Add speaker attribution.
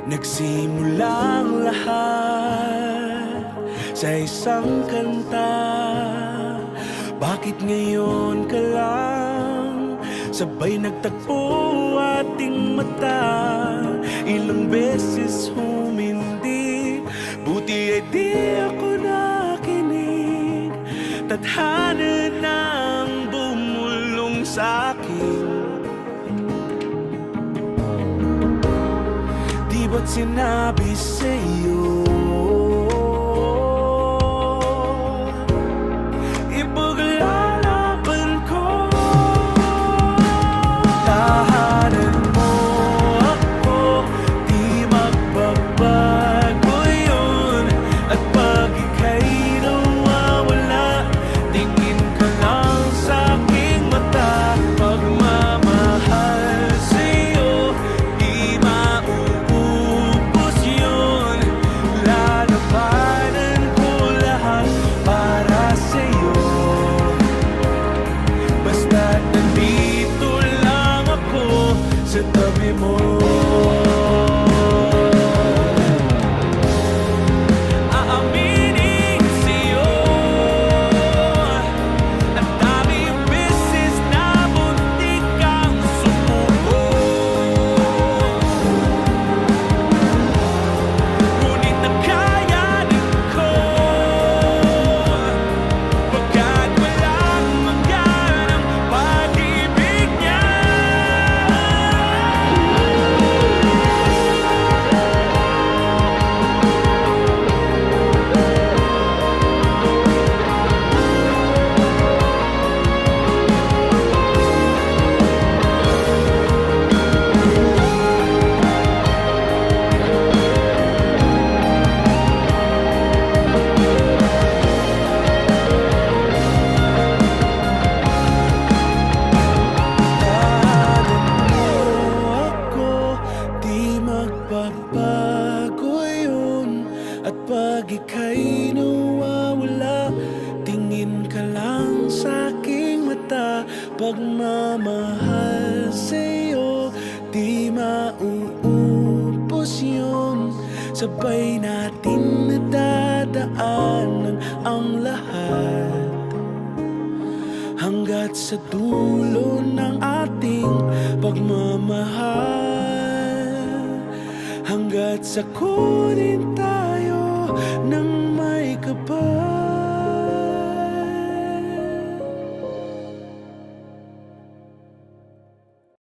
Speaker 1: Nagsimulang lahat sa isang kanta. Bakit ngayon ka lang sabay nagtagpo ating mata? Ilang beses humindi, buti ay di ako nakinig. Tadhana nang bumulong sa'kin. Di ba't sinabi sa'yo ipaglalaban ko? Tahanan mo ako, di magbabago yun. At pag ika'y nawawala, tingin ka lang sa'king mata. Pagmamahal sa'yo, di mauubos yun. Lalabanan ko lahat para sa'yo. Basta't nandito lang ako sa tabi mo. Aaminin sa'yo, ang daming beses na muntik kang sumuko. Ngunit nakayanin ko, pagkat walang maganang pag-ibig niya. Ako, di magbabago yun. At pag ika'y nawawala, tingin ka lang sa'king mata. Pagmamahal sa'yo, di mauubos yun. Sabay natin nadadaanan ang lahat, hanggat sa dulo ng ating pagmamahal. Hanggat sa kunin tayo ng may kapal.